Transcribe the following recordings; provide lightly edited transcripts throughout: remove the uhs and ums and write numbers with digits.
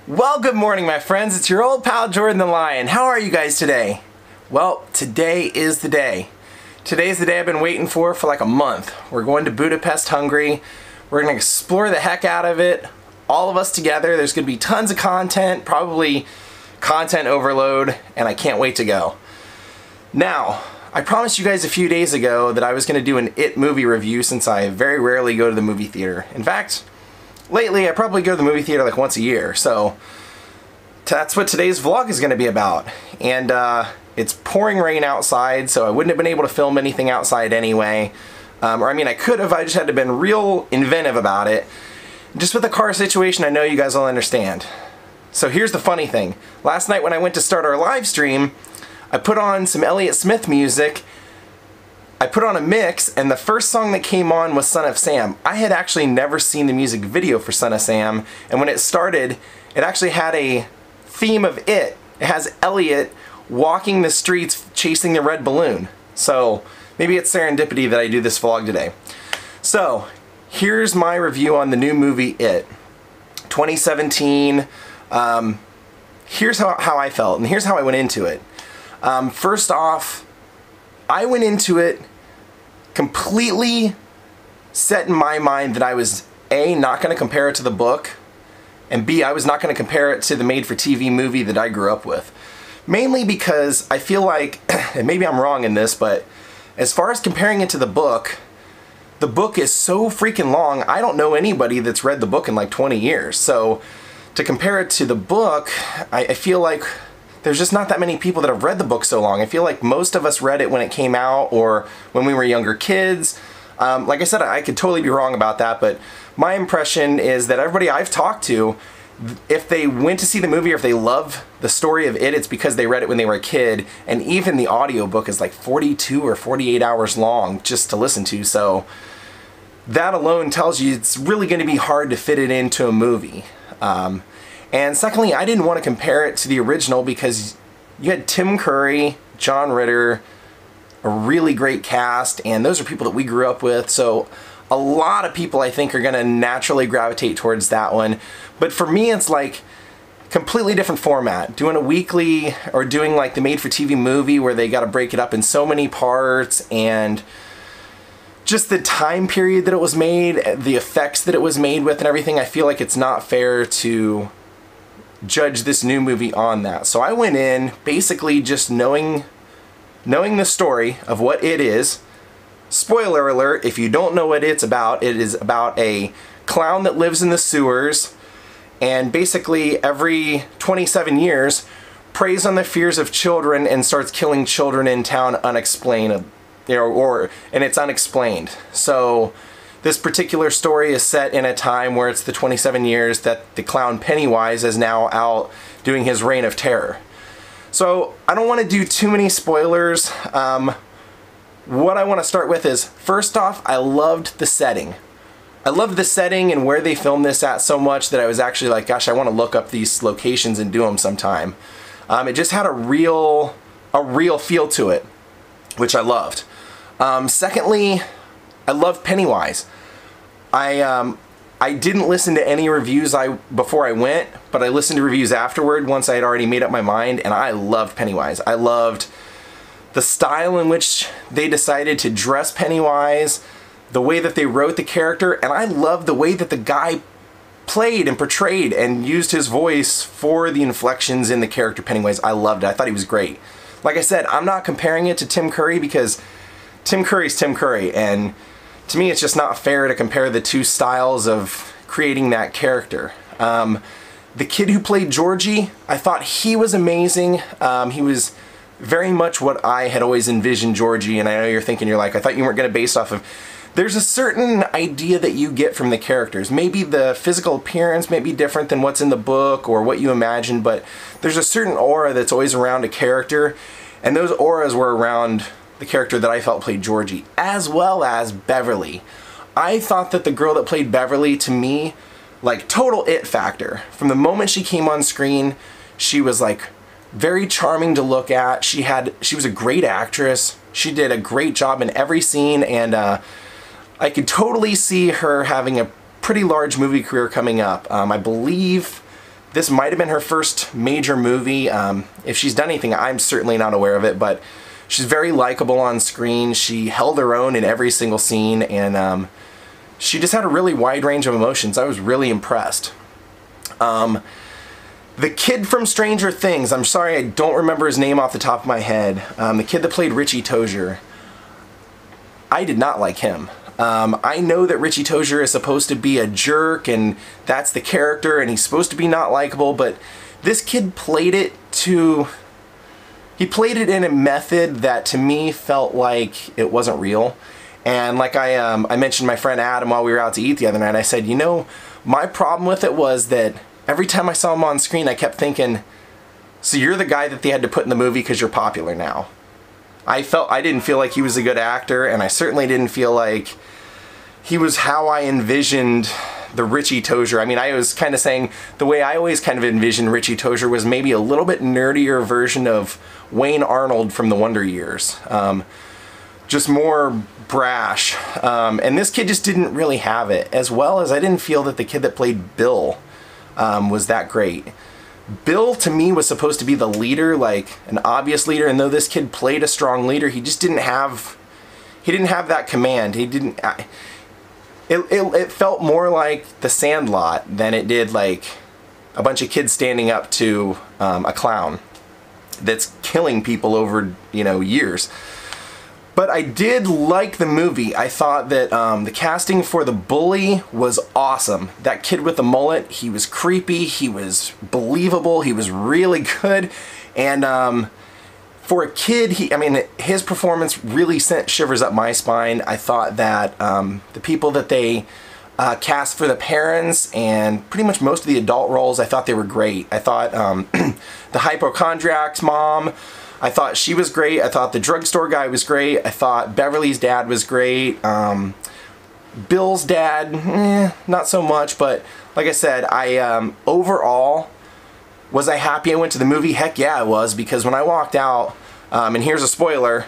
Well, good morning, my friends. It's your old pal Jordan the Lion. How are you guys today? Well, today is the day. Today's the day I've been waiting for like a month. We're going to Budapest, Hungary. We're going to explore the heck out of it. All of us together. There's going to be tons of content, probably content overload, and I can't wait to go. Now, I promised you guys a few days ago that I was going to do an It movie review since I very rarely go to the movie theater. In fact, lately I probably go to the movie theater like once a year, so that's what today's vlog is going to be about. And it's pouring rain outside, so I wouldn't have been able to film anything outside anyway. Or I mean, I could have, I just had to have been real inventive about it. Just with the car situation, I know you guys will understand. So here's the funny thing. Last night when I went to start our live stream, I put on some Elliott Smith music. I put on a mix, and the first song that came on was Son of Sam. I had actually never seen the music video for Son of Sam, and when it started, it actually had a theme of It. It has Elliott walking the streets chasing the red balloon. So maybe it's serendipity that I do this vlog today. So here's my review on the new movie It 2017. Here's how I felt, and here's how I went into it. First off, I went into it completely set in my mind that I was A, not going to compare it to the book, and B, I was not going to compare it to the made-for-TV movie that I grew up with. Mainly because I feel like, and maybe I'm wrong in this, but as far as comparing it to the book is so freaking long, I don't know anybody that's read the book in like 20 years. So to compare it to the book, I feel like there's just not that many people that have read the book so long. I feel like most of us read it when it came out or when we were younger kids. Like I said, I could totally be wrong about that, but my impression is that everybody I've talked to, if they went to see the movie or if they love the story of It, it's because they read it when they were a kid, and even the audiobook is like 42 or 48 hours long just to listen to, so that alone tells you it's really going to be hard to fit it into a movie. And secondly, I didn't want to compare it to the original because you had Tim Curry, John Ritter, a really great cast, and those are people that we grew up with, so a lot of people I think are going to naturally gravitate towards that one. But for me, it's like completely different format. Doing a weekly or doing like the made-for-TV movie where they got to break it up in so many parts, and just the time period that it was made, the effects that it was made with and everything, I feel like it's not fair to judge this new movie on that. So I went in basically just knowing the story of what It is. Spoiler alert, if you don't know what it's about, it is about a clown that lives in the sewers and basically every 27 years preys on the fears of children and starts killing children in town unexplained, and it's unexplained. So this particular story is set in a time where it's the 27 years that the clown Pennywise is now out doing his reign of terror. So I don't want to do too many spoilers. What I want to start with is, first off, I loved the setting. I loved the setting and where they filmed this at so much that I was actually like, gosh, I want to look up these locations and do them sometime. It just had a real feel to it, which I loved. Secondly, I love Pennywise. I didn't listen to any reviews before I went, but I listened to reviews afterward once I had already made up my mind, and I loved Pennywise. I loved the style in which they decided to dress Pennywise, the way that they wrote the character, and I loved the way that the guy played and portrayed and used his voice for the inflections in the character Pennywise. I loved it. I thought he was great. Like I said, I'm not comparing it to Tim Curry because Tim Curry's Tim Curry, and to me it's just not fair to compare the two styles of creating that character. The kid who played Georgie, I thought he was amazing. He was very much what I had always envisioned Georgie, and I know you're thinking, I thought you weren't going to base off of. There's a certain idea that you get from the characters. Maybe the physical appearance may be different than what's in the book or what you imagine, but there's a certain aura that's always around a character, and those auras were around the character that I felt played Georgie, as well as Beverly. I thought that the girl that played Beverly, to me, like total it factor. From the moment she came on screen, she was like very charming to look at. She was a great actress. She did a great job in every scene, and I could totally see her having a pretty large movie career coming up. I believe this might have been her first major movie. If she's done anything, I'm certainly not aware of it, but she's very likable on screen. She held her own in every single scene, and she just had a really wide range of emotions. I was really impressed. The kid from Stranger Things, I'm sorry I don't remember his name off the top of my head. The kid that played Richie Tozier, I did not like him. I know that Richie Tozier is supposed to be a jerk, and that's the character, and he's supposed to be not likable, but this kid played it in a method that to me felt like it wasn't real. And like I mentioned my friend Adam while we were out to eat the other night, I said, you know, my problem with it was that every time I saw him on screen, I kept thinking, so you're the guy that they had to put in the movie because you're popular now. I didn't feel like he was a good actor, and I certainly didn't feel like he was how I envisioned the Richie Tozier. I mean, I was kind of saying the way I always kind of envisioned Richie Tozier was maybe a little bit nerdier version of Wayne Arnold from the Wonder Years. Just more brash. And this kid just didn't really have it. As well as I didn't feel that the kid that played Bill was that great. Bill, to me, was supposed to be the leader, like an obvious leader, and though this kid played a strong leader, he just didn't have that command. It felt more like The Sandlot than it did like a bunch of kids standing up to a clown that's killing people over, you know, years. But I did like the movie. I thought that the casting for the bully was awesome. That kid with the mullet, he was creepy, he was believable, he was really good. And for a kid, his performance really sent shivers up my spine. I thought that the people that they cast for the parents and pretty much most of the adult roles, I thought they were great. I thought the hypochondriac's mom, I thought she was great. I thought the drugstore guy was great. I thought Beverly's dad was great. Bill's dad, not so much. But like I said, overall, was I happy I went to the movie? Heck yeah, I was. Because when I walked out, and here's a spoiler.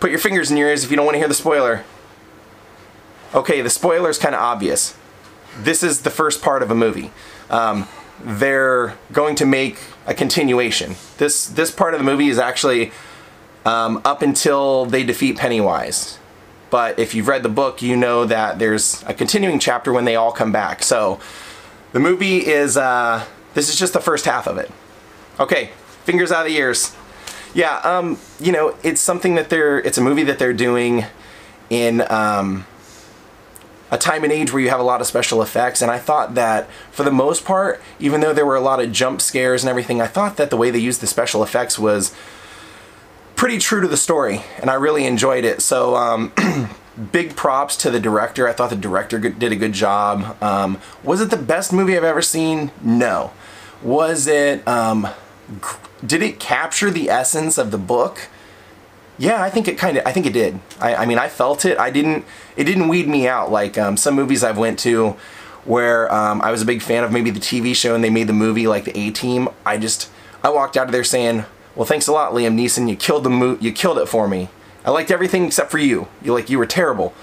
Put your fingers in your ears if you don't want to hear the spoiler. Okay, the spoiler's kind of obvious. This is the first part of a movie. They're going to make a continuation. This part of the movie is actually up until they defeat Pennywise. But if you've read the book, you know that there's a continuing chapter when they all come back. So the movie is, this is just the first half of it. Okay, fingers out of the ears. Yeah, you know, it's something that it's a movie that they're doing in a time and age where you have a lot of special effects, and I thought that for the most part, even though there were a lot of jump scares and everything, I thought that the way they used the special effects was pretty true to the story, and I really enjoyed it. So big props to the director. I thought the director did a good job. Was it the best movie I've ever seen? No. Was it, did it capture the essence of the book? Yeah, I think it did. I mean, I felt it. It didn't weed me out like some movies I've went to where I was a big fan of maybe the TV show and they made the movie like the A-Team. I walked out of there saying, well, thanks a lot, Liam Neeson. You killed it for me. I liked everything except for you. You were terrible.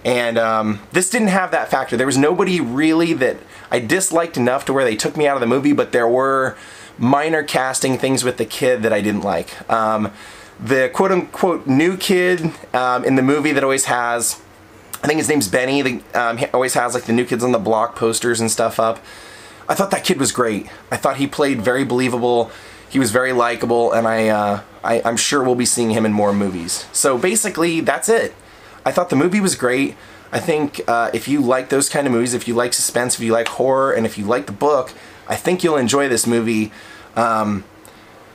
And this didn't have that factor. There was nobody really that I disliked enough to where they took me out of the movie, but there were minor casting things with the kid that I didn't like. The quote-unquote new kid in the movie that always has, I think his name's Benny, he always has like the New Kids on the Block posters and stuff up. I thought that kid was great. I thought he played very believable. He was very likable, and I'm sure we'll be seeing him in more movies. So basically, that's it. I thought the movie was great. I think if you like those kind of movies, if you like suspense, if you like horror, and if you like the book, I think you'll enjoy this movie.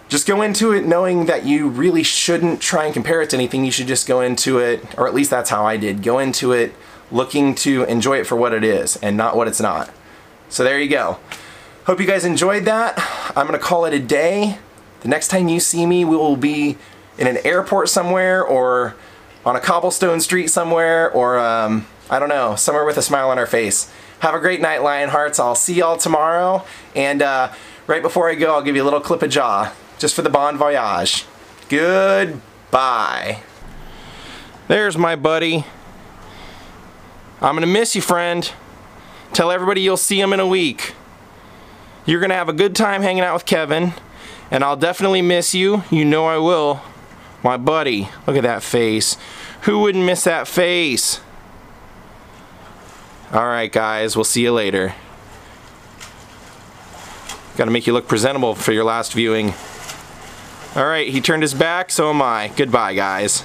Just go into it knowing that you really shouldn't try and compare it to anything. You should just go into it, or at least that's how I did, go into it looking to enjoy it for what it is and not what it's not. So there you go. Hope you guys enjoyed that. I'm going to call it a day. The next time you see me, we will be in an airport somewhere or on a cobblestone street somewhere or, I don't know, somewhere with a smile on our face. Have a great night, Lionhearts. I'll see y'all tomorrow. And right before I go, I'll give you a little clip of jaw. Just for the bon voyage. Goodbye. There's my buddy. I'm gonna miss you, friend. Tell everybody you'll see him in a week. You're gonna have a good time hanging out with Kevin, and I'll definitely miss you. You know I will. My buddy. Look at that face. Who wouldn't miss that face? Alright guys, we'll see you later. Gotta make you look presentable for your last viewing. Alright, he turned his back, so am I. Goodbye guys.